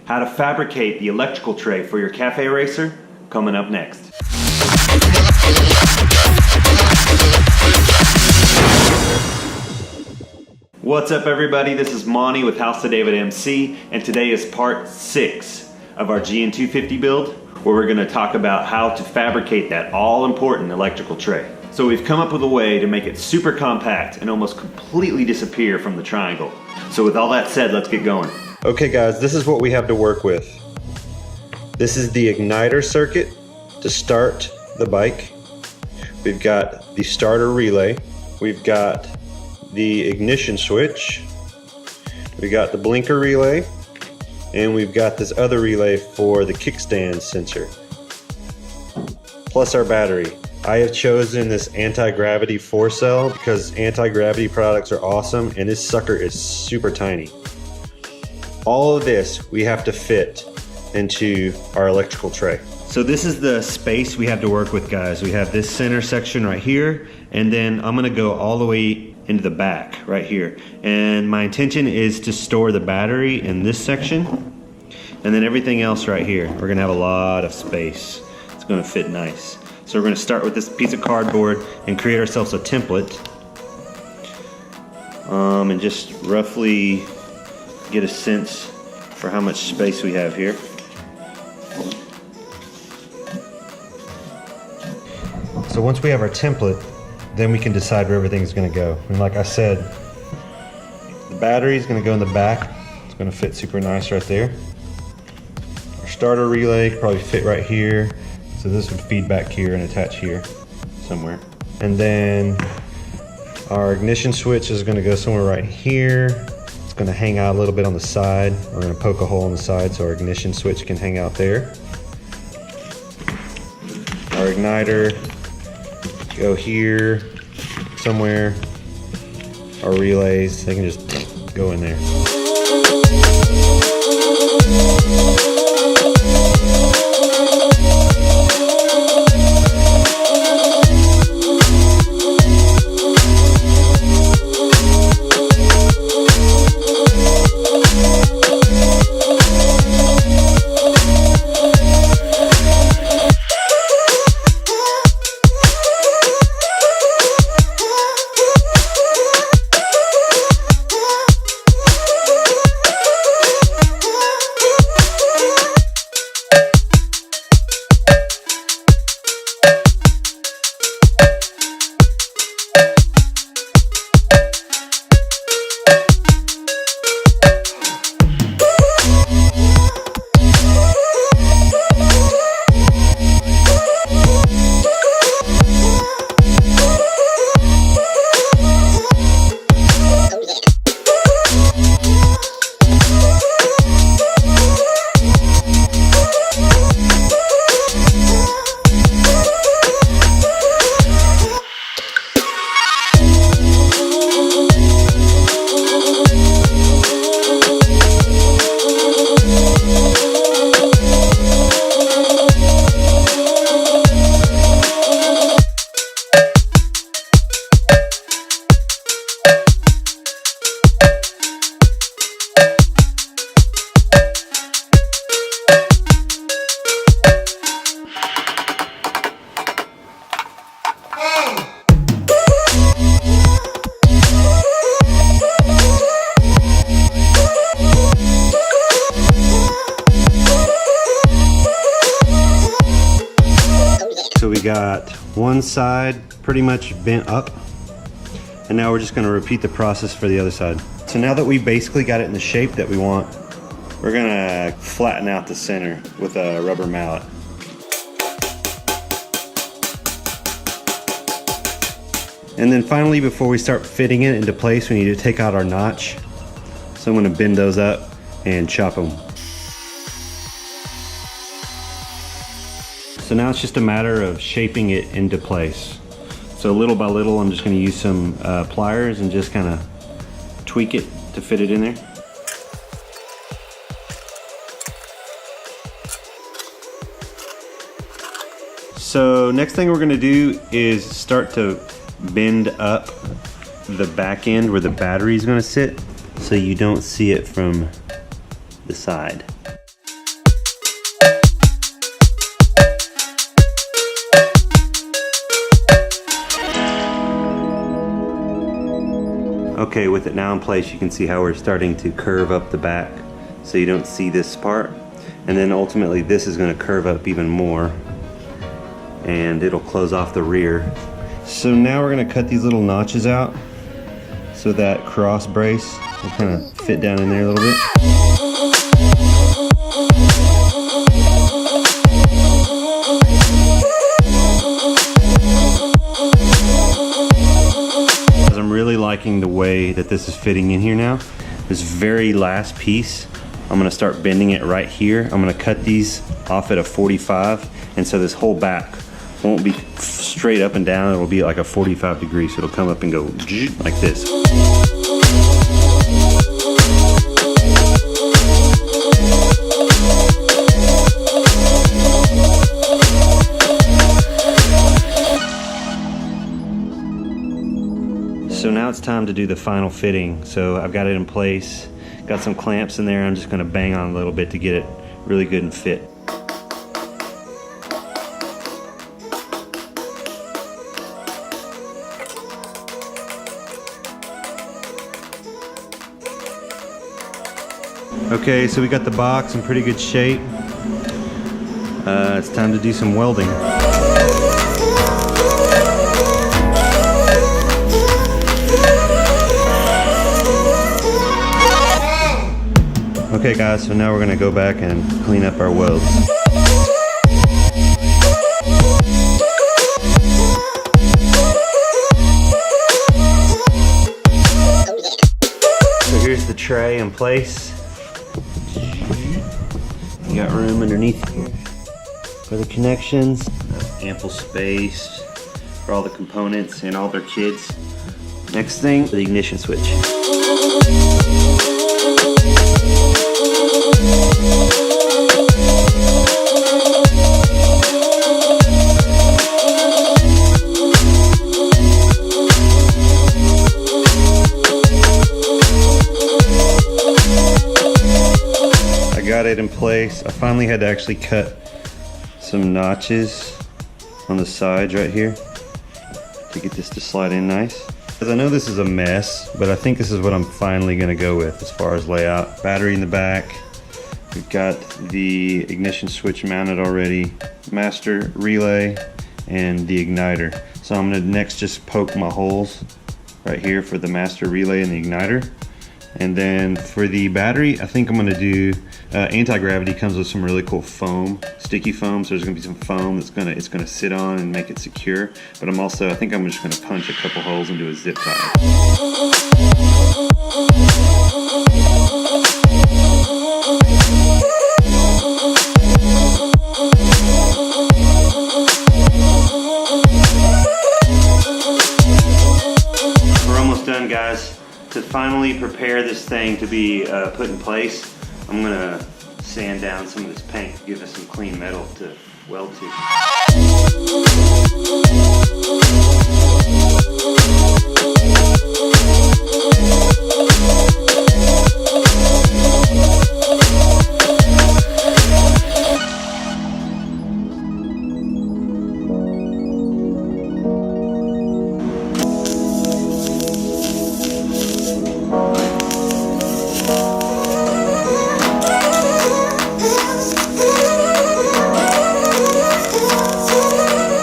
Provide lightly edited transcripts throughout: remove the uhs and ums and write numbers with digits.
How to fabricate the electrical tray for your cafe racer, coming up next. What's up everybody, this is Monty with House to David MC, and today is part 6 of our GN 250 build, where we're going to talk about how to fabricate that all-important electrical tray. So we've come up with a way to make it super compact and almost completely disappear from the triangle. So with all that said, let's get going. Okay guys, this is what we have to work with. This is the igniter circuit to start the bike. We've got the starter relay. We've got the ignition switch. We got the blinker relay. And we've got this other relay for the kickstand sensor. Plus our battery. I have chosen this anti-gravity 4-cell because anti-gravity products are awesome and this sucker is super tiny. All of this we have to fit into our electrical tray. So this is the space we have to work with, guys. We have this center section right here, and then I'm gonna go all the way into the back right here. And my intention is to store the battery in this section, and then everything else right here. We're gonna have a lot of space. It's gonna fit nice. So we're gonna start with this piece of cardboard and create ourselves a template. And just roughly get a sense for how much space we have here. So once we have our template, then we can decide where everything's gonna go. And like I said, the battery is gonna go in the back. It's gonna fit super nice right there. Our starter relay could probably fit right here. So this would feed back here and attach here somewhere. And then our ignition switch is gonna go somewhere right here. It's gonna hang out a little bit on the side. We're gonna poke a hole in the side so our ignition switch can hang out there. Our igniter, go here somewhere. Our relays, they can just go in there. So we got one side pretty much bent up, and now we're just going to repeat the process for the other side. So now that we basically got it in the shape that we want, we're going to flatten out the center with a rubber mallet. And then finally, before we start fitting it into place, we need to take out our notch. So I'm going to bend those up and chop them. So now it's just a matter of shaping it into place. So little by little, I'm just going to use some pliers and just kind of tweak it to fit it in there. So next thing we're going to do is start to bend up the back end where the battery is going to sit, so you don't see it from the side. Okay, with it now in place, you can see how we're starting to curve up the back so you don't see this part. And then ultimately this is going to curve up even more and it'll close off the rear. So now we're going to cut these little notches out so that cross brace will kind of fit down in there a little bit. I'm really liking the way that this is fitting in here now. This very last piece, I'm gonna start bending it right here. I'm gonna cut these off at a 45, and so this whole back won't be straight up and down. It'll be like a 45 degrees, so it'll come up and go like this. So now it's time to do the final fitting. So I've got it in place, got some clamps in there. I'm just gonna bang on a little bit to get it really good and fit. Okay, so we got the box in pretty good shape. It's time to do some welding. Okay guys, so now we're gonna go back and clean up our welds. So here's the tray in place. You got room underneath here for the connections, ample space for all the components and all their kids. Next thing, the ignition switch. I got it in place. I finally had to actually cut some notches on the sides right here to get this to slide in nice. Because I know this is a mess, but I think this is what I'm finally gonna go with as far as layout. Battery in the back. We've got the ignition switch mounted already, master relay, and the igniter. So I'm gonna next just poke my holes right here for the master relay and the igniter. And then for the battery, I think I'm gonna do anti-gravity. Comes with some really cool foam, sticky foam. So there's gonna be some foam that's gonna sit on and make it secure. But I think I'm just gonna punch a couple holes into a zip tie. We're almost done, guys. To finally prepare this thing to be put in place, I'm gonna sand down some of this paint to give us some clean metal to weld to.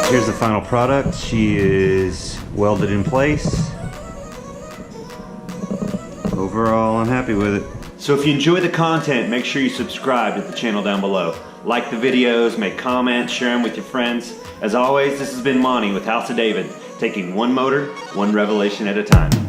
Here's the final product. She is welded in place. Overall, I'm happy with it. So if you enjoy the content, make sure you subscribe to the channel down below. Like the videos, make comments, share them with your friends. As always, this has been Monty with House of David, taking one motor, one revelation at a time.